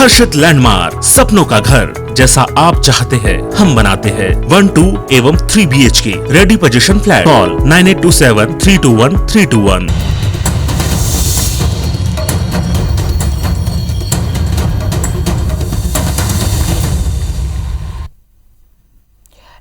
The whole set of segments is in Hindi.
आकर्षित लैंडमार्क, सपनों का घर जैसा आप चाहते हैं हम बनाते हैं। 1, 2 एवं 3 BHK ready position flat. Call 9827321321।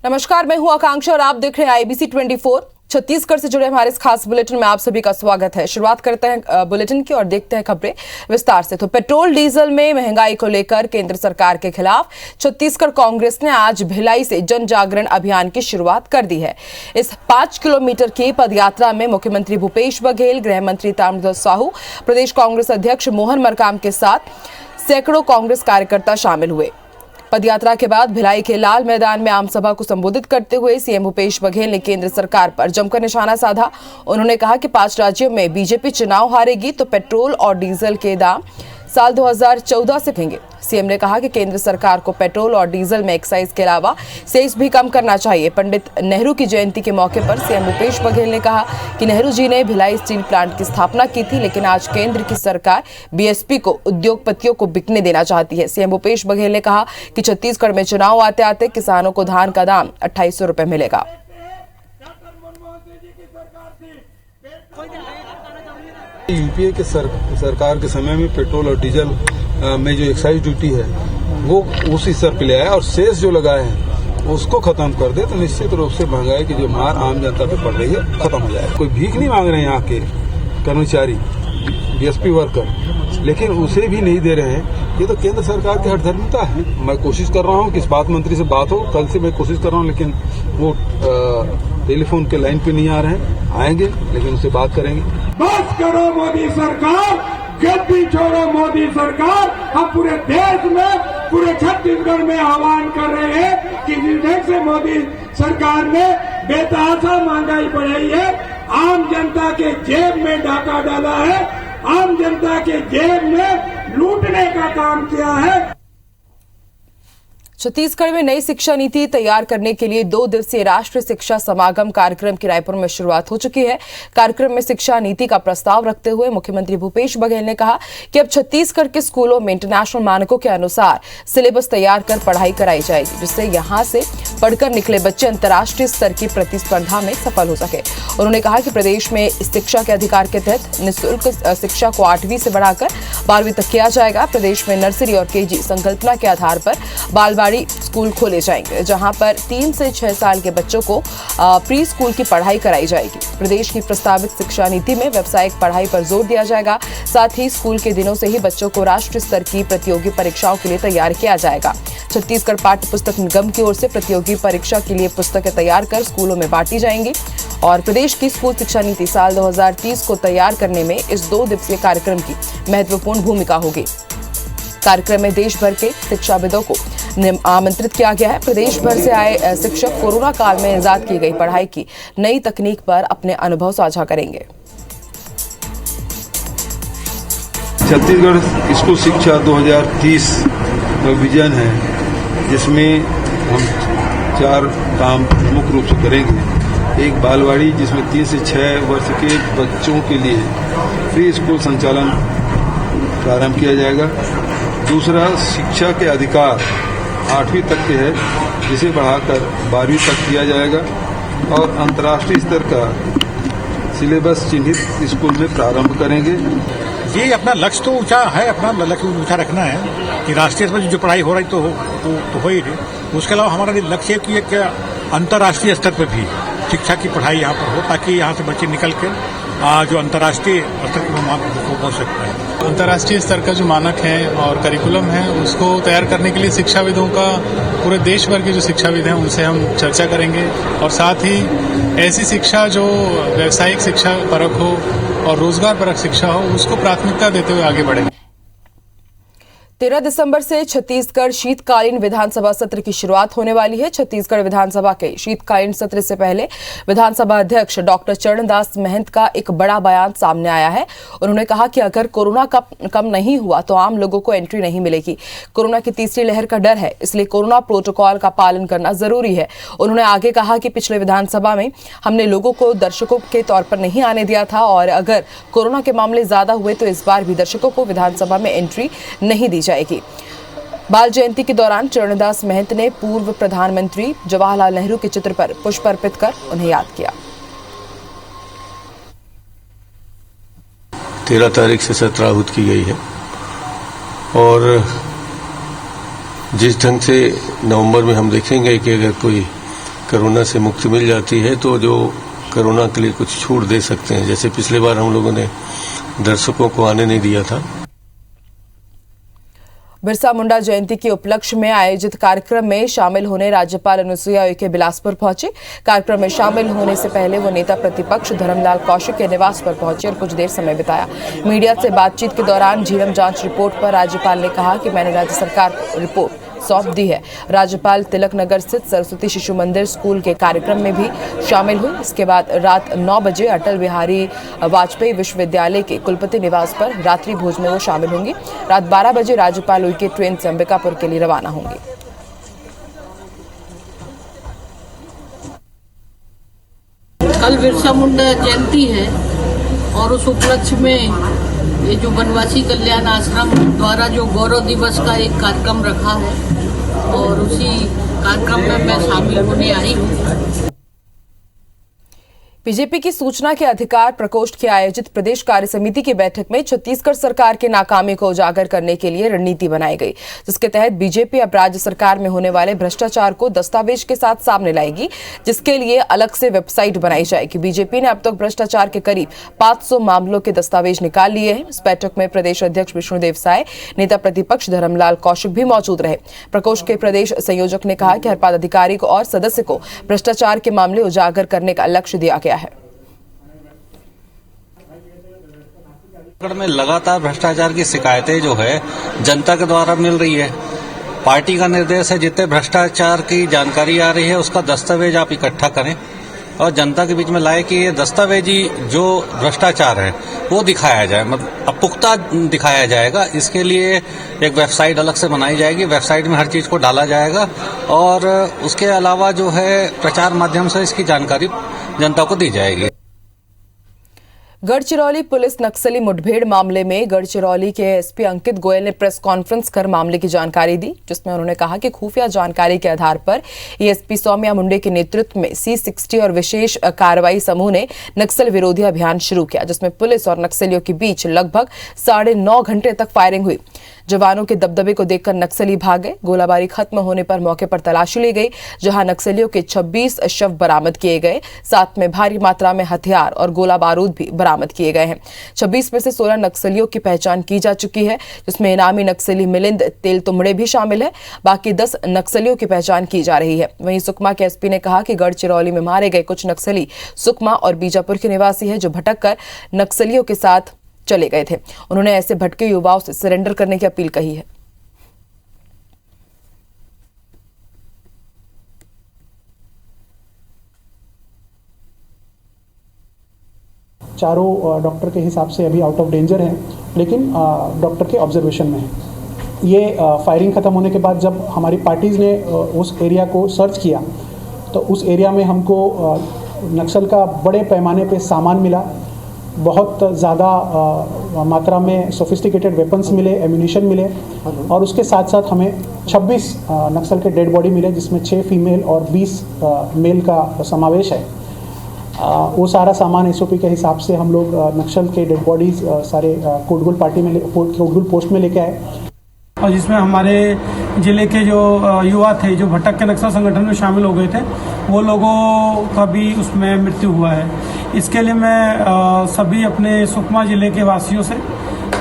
नमस्कार, मैं हूं आकांक्षा और आप देख रहे हैं IBC 24। छत्तीसगढ़ से जुड़े हमारे इस खास बुलेटिन में आप सभी का स्वागत है। शुरुआत करते हैं बुलेटिन की और देखते हैं खबरें विस्तार से। तो पेट्रोल डीजल में महंगाई को लेकर केंद्र सरकार के खिलाफ छत्तीसगढ़ कांग्रेस ने आज भिलाई से जन जागरण अभियान की शुरुआत कर दी है। इस 5 किलोमीटर की पदयात्रा में मुख्यमंत्री भूपेश बघेल, गृह मंत्री ताम्रध्वज साहू, प्रदेश कांग्रेस अध्यक्ष मोहन मरकाम के साथ सैकड़ों कांग्रेस कार्यकर्ता शामिल हुए। पदयात्रा के बाद भिलाई के लाल मैदान में आम सभा को संबोधित करते हुए सीएम भूपेश बघेल ने केंद्र सरकार पर जमकर निशाना साधा। उन्होंने कहा कि 5 राज्यों में बीजेपी चुनाव हारेगी तो पेट्रोल और डीजल के दाम साल 2014 से बढ़ेंगे। सीएम ने कहा कि केंद्र सरकार को पेट्रोल और डीजल में एक्साइज के अलावा सेस भी कम करना चाहिए। पंडित नेहरू की जयंती के मौके पर सीएम भूपेश बघेल ने कहा कि नेहरू जी ने भिलाई स्टील प्लांट की स्थापना की थी, लेकिन आज केंद्र की सरकार बीएसपी को उद्योगपतियों को बिकने देना चाहती है। सीएम भूपेश बघेल ने कहा कि छत्तीसगढ़ में चुनाव आते आते किसानों को धान का दाम 2800 रुपए मिलेगा। यूपीए के सरकार के समय में पेट्रोल और डीजल में जो एक्साइज ड्यूटी है वो उसी स्तर पे ले आया और सेस जो लगाए हैं उसको खत्म कर दे तो निश्चित रूप से महंगाई की जो मार आम जनता पे पड़ रही है खत्म हो जाए। कोई भीख नहीं मांग रहे हैं यहाँ के कर्मचारी, बीएसपी वर्कर, लेकिन उसे भी नहीं दे रहे हैं। ये तो केंद्र सरकार की हठधर्मिता है। मैं कोशिश कर रहा हूँ कि इस्पात मंत्री से बात हो, कल से मैं कोशिश कर रहा हूँ, लेकिन वो टेलीफोन के लाइन पे नहीं आ रहे हैं। आएंगे लेकिन उनसे बात करेंगे। बस करो मोदी सरकार, गद्दी छोड़ो मोदी सरकार। हम पूरे देश में, पूरे छत्तीसगढ़ में आह्वान कर रहे हैं कि जिस ढंग से मोदी सरकार ने बेतहाशा महंगाई बढ़ाई है, आम जनता के जेब में डाका डाला है, आम जनता के जेब में लूटने का काम किया है। छत्तीसगढ़ में नई शिक्षा नीति तैयार करने के लिए 2 दिवसीय राष्ट्रीय शिक्षा समागम कार्यक्रम की रायपुर में शुरुआत हो चुकी है। कार्यक्रम में शिक्षा नीति का प्रस्ताव रखते हुए मुख्यमंत्री भूपेश बघेल ने कहा कि अब छत्तीसगढ़ के स्कूलों में इंटरनेशनल मानकों के अनुसार सिलेबस तैयार कर पढ़ाई कराई जाएगी, जिससे यहां से पढ़कर निकले बच्चे अंतर्राष्ट्रीय स्तर की प्रतिस्पर्धा में सफल हो सके। उन्होंने कहा कि प्रदेश में शिक्षा के अधिकार के तहत निःशुल्क शिक्षा को 8वीं से बढ़ाकर 12वीं तक किया जाएगा। प्रदेश में नर्सरी और केजी संकल्पना के आधार पर बालवाड़ी स्कूल खोले जाएंगे, जहां पर 3 से 6 साल के बच्चों को प्री स्कूल की पढ़ाई कराई जाएगी। प्रदेश की प्रस्तावित शिक्षा नीति में व्यावसायिक पढ़ाई पर जोर दिया जाएगा। साथ ही स्कूल के दिनों से ही बच्चों को राष्ट्रीय स्तर की प्रतियोगी परीक्षाओं के लिए तैयार किया जाएगा। छत्तीसगढ़ पाठ्य पुस्तक निगम की ओर से प्रतियोगी परीक्षा के लिए पुस्तकें तैयार कर स्कूलों में बांटी जाएंगी और प्रदेश की स्कूल शिक्षा नीति साल 2030 को तैयार करने में इस 2 दिवसीय कार्यक्रम की महत्वपूर्ण भूमिका होगी। कार्यक्रम में देश भर के शिक्षाविदों को आमंत्रित किया गया है। प्रदेश भर से आए शिक्षक कोरोना काल में इजाद की गई पढ़ाई की नई तकनीक पर अपने अनुभव साझा करेंगे। छत्तीसगढ़ स्कूल शिक्षा 2030 विजन है, जिसमें हम 4 काम मुख्य रूप से करेंगे। एक बालवाड़ी, जिसमें 3 से 6 वर्ष के बच्चों के लिए प्री स्कूल संचालन प्रारंभ किया जाएगा। दूसरा, शिक्षा के अधिकार 8वीं तक के है, जिसे बढ़ाकर 12वीं तक किया जाएगा और अंतर्राष्ट्रीय स्तर का सिलेबस चिन्हित स्कूल में प्रारंभ करेंगे। ये अपना लक्ष्य तो ऊंचा है, अपना लक्ष्य ऊंचा रखना है कि राष्ट्रीय स्तर पर जो पढ़ाई हो रही तो हो ही रही। उसके अलावा हमारा लक्ष्य है कि एक अंतर्राष्ट्रीय स्तर पर भी शिक्षा की पढ़ाई यहाँ पर हो, ताकि यहाँ से बच्चे निकल के जो अंतर्राष्ट्रीय स्तर पर पहुंच सकता है। अंतर्राष्ट्रीय स्तर का जो मानक है और करिकुलम है, उसको तैयार करने के लिए शिक्षाविदों का, पूरे देश भर के जो शिक्षाविद हैं उनसे हम चर्चा करेंगे और साथ ही ऐसी शिक्षा जो व्यावसायिक शिक्षा परक हो और रोजगार परक शिक्षा हो, उसको प्राथमिकता देते हुए आगे बढ़ेंगे। 13 दिसंबर से छत्तीसगढ़ शीतकालीन विधानसभा सत्र की शुरुआत होने वाली है। छत्तीसगढ़ विधानसभा के शीतकालीन सत्र से पहले विधानसभा अध्यक्ष डॉक्टर चरणदास महंत का एक बड़ा बयान सामने आया है। उन्होंने कहा कि अगर कोरोना कम नहीं हुआ तो आम लोगों को एंट्री नहीं मिलेगी। कोरोना की तीसरी लहर का डर है, इसलिए कोरोना प्रोटोकॉल का पालन करना जरूरी है। उन्होंने आगे कहा कि पिछले विधानसभा में हमने लोगों को दर्शकों के तौर पर नहीं आने दिया था और अगर कोरोना के मामले ज्यादा हुए तो इस बार भी दर्शकों को विधानसभा में एंट्री नहीं दी जाएगी। बाल जयंती के दौरान चरणदास महंत ने पूर्व प्रधानमंत्री जवाहरलाल नेहरू के चित्र पर पुष्प अर्पित कर उन्हें याद किया। 13 तारीख से सत्र आहूत की गई है और जिस ढंग से नवंबर में हम देखेंगे कि अगर कोई कोरोना से मुक्ति मिल जाती है तो जो कोरोना के लिए कुछ छूट दे सकते हैं, जैसे पिछले बार हम लोगों ने दर्शकों को आने नहीं दिया था। बिरसा मुंडा जयंती के उपलक्ष्य में आयोजित कार्यक्रम में शामिल होने राज्यपाल अनुसुईया उइके बिलासपुर पहुंचे। कार्यक्रम में शामिल होने से पहले वो नेता प्रतिपक्ष धर्मलाल कौशिक के निवास पर पहुंचे और कुछ देर समय बिताया। मीडिया से बातचीत के दौरान झीरम जांच रिपोर्ट पर राज्यपाल ने कहा कि मैंने राज्य सरकार को रिपोर्ट सौंप दी है। राज्यपाल तिलक नगर स्थित सरस्वती शिशु मंदिर स्कूल के कार्यक्रम में भी शामिल हुई। इसके बाद रात 9 बजे अटल बिहारी वाजपेयी विश्वविद्यालय के कुलपति निवास पर रात्रि भोज में वो शामिल होंगी। रात 12 बजे राज्यपाल उइके ट्रेन से अंबिकापुर के लिए रवाना होंगे। कल बिरसा मुंडा जयंती है और उस उपलक्ष्य में ये जो वनवासी कल्याण आश्रम द्वारा जो गौरव दिवस का एक कार्यक्रम रखा है और उसी कार्यक्रम में मैं शामिल होने आई हूँ। बीजेपी की सूचना के अधिकार प्रकोष्ठ की आयोजित प्रदेश कार्य समिति की बैठक में छत्तीसगढ़ सरकार की नाकामी को उजागर करने के लिए रणनीति बनाई गई, जिसके तहत बीजेपी अब राज्य सरकार में होने वाले भ्रष्टाचार को दस्तावेज के साथ सामने लाएगी, जिसके लिए अलग से वेबसाइट बनाई जाएगी। बीजेपी ने अब तक भ्रष्टाचार के करीब 500 मामलों के दस्तावेज निकाल लिए हैं। इस बैठक में प्रदेश अध्यक्ष विष्णुदेव साय, नेता प्रतिपक्ष धर्मलाल कौशिक भी मौजूद रहे। प्रकोष्ठ के प्रदेश संयोजक ने कहा कि हर पदाधिकारी को और सदस्य को भ्रष्टाचार के मामले उजागर करने का लक्ष्य दिया गया है। में लगातार भ्रष्टाचार की शिकायतें जो है जनता के द्वारा मिल रही है। पार्टी का निर्देश है जितने भ्रष्टाचार की जानकारी आ रही है उसका दस्तावेज आप इकट्ठा करें और जनता के बीच में लाए कि ये दस्तावेजी जो भ्रष्टाचार है वो दिखाया जाए, मतलब पुख्ता दिखाया जाएगा। इसके लिए एक वेबसाइट अलग से बनाई जाएगी। वेबसाइट में हर चीज को डाला जाएगा और उसके अलावा जो है प्रचार माध्यम से इसकी जानकारी जनता को दी जाएगी। गढ़चिरौली पुलिस नक्सली मुठभेड़ मामले में गढ़चिरौली के एसपी अंकित गोयल ने प्रेस कॉन्फ्रेंस कर मामले की जानकारी दी, जिसमें उन्होंने कहा कि खुफिया जानकारी के आधार पर एएसपी सौम्या मुंडे के नेतृत्व में C60 और विशेष कार्रवाई समूह ने नक्सल विरोधी अभियान शुरू किया, जिसमें पुलिस और नक्सलियों के बीच लगभग 9.5 घंटे तक फायरिंग हुई। जवानों के दबदबे को देखकर नक्सली भाग गए। गोलाबारी खत्म होने पर मौके पर तलाशी ली गई, जहां नक्सलियों के 26 शव बरामद किए गए। साथ में भारी मात्रा में हथियार और गोला बारूद भी बरामद किए गए हैं। 26 में से 16 नक्सलियों की पहचान की जा चुकी है, जिसमें इनामी नक्सली मिलिंद तेलतुमड़े भी शामिल है। बाकी 10 नक्सलियों की पहचान की जा रही है। वहीं सुकमा के एसपी ने कहा कि गढ़चिरौली में मारे गए कुछ नक्सली सुकमा और बीजापुर के निवासी है, जो भटक कर नक्सलियों के साथ चले गए थे। उन्होंने ऐसे भटके युवाओं से सरेंडर करने की अपील कही है। चारों डॉक्टर के हिसाब से अभी आउट ऑफ डेंजर हैं, लेकिन डॉक्टर के ऑब्जर्वेशन में है। ये फायरिंग ख़त्म होने के बाद जब हमारी पार्टीज़ ने उस एरिया को सर्च किया तो उस एरिया में हमको नक्सल का बड़े पैमाने पे सामान मिला। बहुत ज़्यादा मात्रा में सोफिस्टिकेटेड वेपन्स मिले, एम्यूनिशन मिले और उसके साथ साथ हमें 26 नक्सल के डेड बॉडी मिले, जिसमें 6 फीमेल और 20 मेल का समावेश है। वो सारा सामान एसओपी के हिसाब से हम लोग नक्सल के डेड बॉडीज सारे कोटगुल पार्टी में कोटगुल पोस्ट में लेके आए, और जिसमें हमारे जिले के जो युवा थे जो भटक के नक्सल संगठन में शामिल हो गए थे, वो लोगों का भी उसमें मृत्यु हुआ है। इसके लिए मैं सभी अपने सुकमा जिले के वासियों से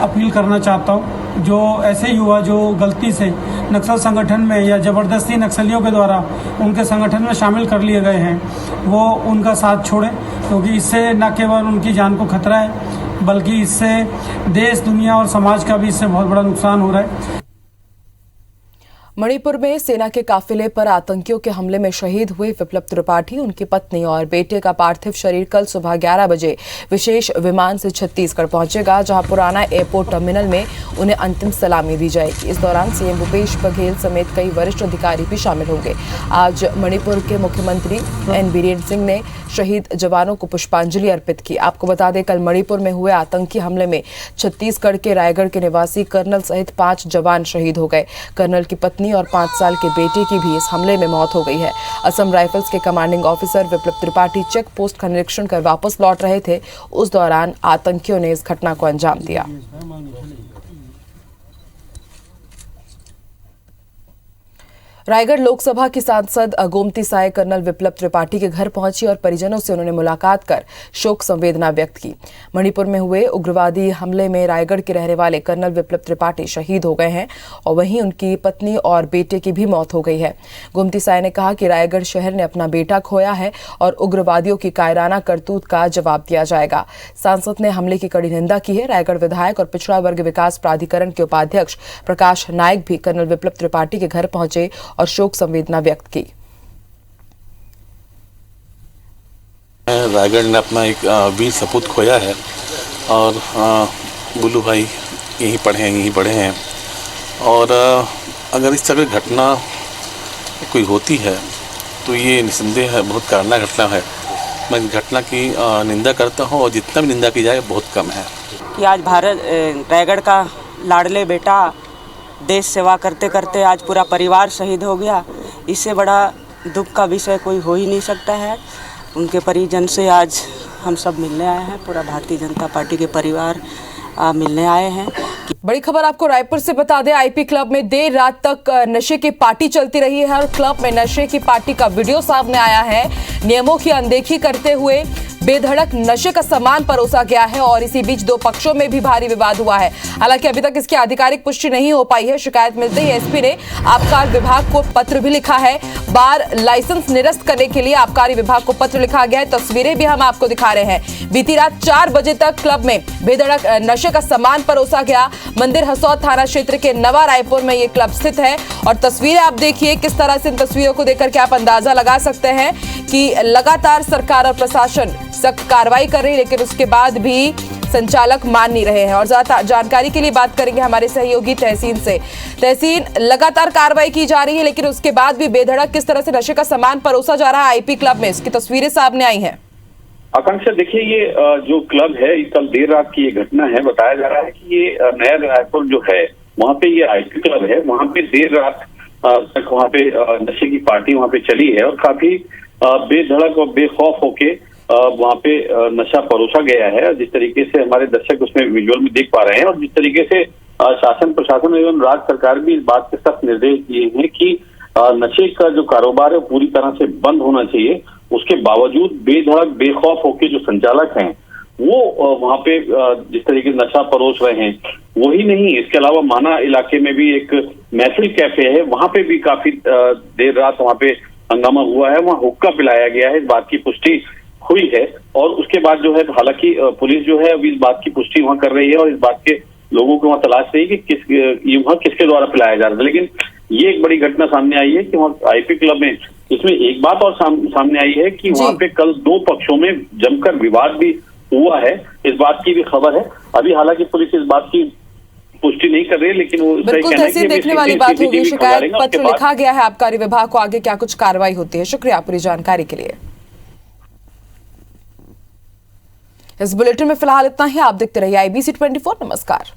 अपील करना चाहता हूँ, जो ऐसे युवा जो गलती से नक्सल संगठन में या जबरदस्ती नक्सलियों के द्वारा उनके संगठन में शामिल कर लिए गए हैं, वो उनका साथ छोड़ें, क्योंकि इससे न केवल उनकी जान को खतरा है बल्कि इससे देश, दुनिया और समाज का भी इससे बहुत बड़ा नुकसान हो रहा है। मणिपुर में सेना के काफिले पर आतंकियों के हमले में शहीद हुए विप्लव त्रिपाठी, उनकी पत्नी और बेटे का पार्थिव शरीर कल सुबह 11 बजे विशेष विमान से छत्तीसगढ़ पहुंचेगा, जहां पुराना एयरपोर्ट टर्मिनल में उन्हें अंतिम सलामी दी जाएगी। इस दौरान सीएम भूपेश बघेल समेत कई वरिष्ठ अधिकारी भी शामिल होंगे। आज मणिपुर के मुख्यमंत्री एन बीरेन सिंह ने शहीद जवानों को पुष्पांजलि अर्पित की। आपको बता दें, कल मणिपुर में हुए आतंकी हमले में छत्तीसगढ़ के रायगढ़ के निवासी कर्नल सहित 5 जवान शहीद हो गए। कर्नल की पत्नी और 5 साल के बेटे की भी इस हमले में मौत हो गई है। असम राइफल्स के कमांडिंग ऑफिसर विप्लव त्रिपाठी चेक पोस्ट का निरीक्षण कर वापस लौट रहे थे। उस दौरान आतंकियों ने इस घटना को अंजाम दिया। रायगढ़ लोकसभा की सांसद गोमती साय कर्नल विप्लव त्रिपाठी के घर पहुंची और परिजनों से उन्होंने मुलाकात कर शोक संवेदना व्यक्त की। मणिपुर में हुए उग्रवादी हमले में रायगढ़ के रहने वाले कर्नल विप्लव त्रिपाठी शहीद हो गए हैं और वहीं उनकी पत्नी और बेटे की भी मौत हो गई है। गोमती साय ने कहा कि रायगढ़ शहर ने अपना बेटा खोया है और उग्रवादियों की कायराना करतूत का जवाब दिया जाएगा। सांसद ने हमले की कड़ी निंदा की है। रायगढ़ विधायक और पिछड़ा वर्ग विकास प्राधिकरण के उपाध्यक्ष प्रकाश नायक भी कर्नल विप्लव त्रिपाठी के घर पहुंचे और शोक संवेदना व्यक्त की। रायगढ़ ने अपना एक वीर सपूत खोया है और बुल्लू भाई यहीं पढ़े हैं और अगर इस तरह घटना कोई होती है तो ये निस्संदेह बहुत कारणा घटना है। मैं इस घटना की निंदा करता हूँ और जितना भी निंदा की जाए बहुत कम है। कि आज रायगढ़ का लाडले बेटा देश सेवा करते करते आज पूरा परिवार शहीद हो गया। इससे बड़ा दुख का विषय कोई हो ही नहीं सकता है। उनके परिजन से आज हम सब मिलने आए हैं, पूरा भारतीय जनता पार्टी के परिवार मिलने आए हैं। बड़ी खबर आपको रायपुर से बता दें, आईपी क्लब में देर रात तक नशे की पार्टी चलती रही है और क्लब में नशे की पार्टी का वीडियो सामने आया है। नियमों की अनदेखी करते हुए बेधड़क नशे का सामान परोसा गया है और इसी बीच 2 पक्षों में भी भारी विवाद हुआ है। हालांकि अभी तक इसकी आधिकारिक पुष्टि नहीं हो पाई है। शिकायत मिलते ही एसपी ने आबकारी विभाग को पत्र भी लिखा है। बार लाइसेंस निरस्त करने के लिए आबकारी विभाग को पत्र लिखा गया है। तस्वीरें भी हम आपको दिखा रहे हैं। बीती रात 4 बजे तक क्लब में बेधड़क नशे का सामान परोसा गया। मंदिर हसौद थाना क्षेत्र के नवा रायपुर में ये क्लब स्थित है और तस्वीरें आप देखिए किस तरह से। इन तस्वीरों को देखकर के आप अंदाजा लगा सकते हैं कि लगातार सरकार और प्रशासन सख्त कार्रवाई कर रही है, लेकिन उसके बाद भी संचालक मान नहीं रहे हैं। और ज्यादा जानकारी के लिए बात करेंगे हमारे सहयोगी तहसीन से। तहसीन, लगातार कार्रवाई की जा रही है लेकिन उसके बाद भी बेधड़क किस तरह से नशे का सामान परोसा जा रहा है आईपी क्लब में, इसकी तस्वीरें सामने आई हैं। आकांक्षा, देखिए ये जो क्लब है कल देर रात की ये घटना है। बताया जा रहा है कि ये नया रायपुर जो है वहाँ पे ये आईपी क्लब है। वहाँ पे देर रात तक वहाँ पे नशे की पार्टी वहाँ पे चली है और काफी बेधड़क और बेखौफ होके वहाँ पे नशा परोसा गया है। जिस तरीके से हमारे दर्शक उसमें विजुअल में देख पा रहे हैं और जिस तरीके से शासन प्रशासन एवं राज्य सरकार भी इस बात के सख्त निर्देश दिए हैं कि नशे का जो कारोबार है पूरी तरह से बंद होना चाहिए। उसके बावजूद बेधड़क बेखौफ होके जो संचालक हैं वो वहाँ पे जिस तरीके से नशा परोस रहे हैं वही नहीं, इसके अलावा माना इलाके में भी एक महफिल कैफे है, वहाँ पे भी काफी देर रात वहाँ पे हंगामा हुआ है। वहाँ हुक्का पिलाया गया है, इस बात की पुष्टि हुई है। और उसके बाद जो है हालांकि पुलिस जो है अभी इस बात की पुष्टि वहाँ कर रही है और इस बात के लोगों को वहाँ तलाश रही है कि वहाँ किसके द्वारा पिलाया जा रहा था। लेकिन ये एक बड़ी घटना सामने आई है कि वहाँ आईपी क्लब में इसमें एक बात और सामने आई है कि वहाँ पे कल 2 पक्षों में जमकर विवाद भी हुआ है, इस बात की भी खबर है। अभी हालांकि पुलिस इस बात की पुष्टि नहीं कर रही, लेकिन वो बिल्कुल तहसील देखने वाली बात होगी। शिकायत पत्र लिखा गया है आबकारी विभाग को, आगे क्या कुछ कार्रवाई होती है। शुक्रिया पूरी जानकारी के लिए। इस बुलेटिन में फिलहाल इतना ही। आप देखते रहिए IBC 24। नमस्कार।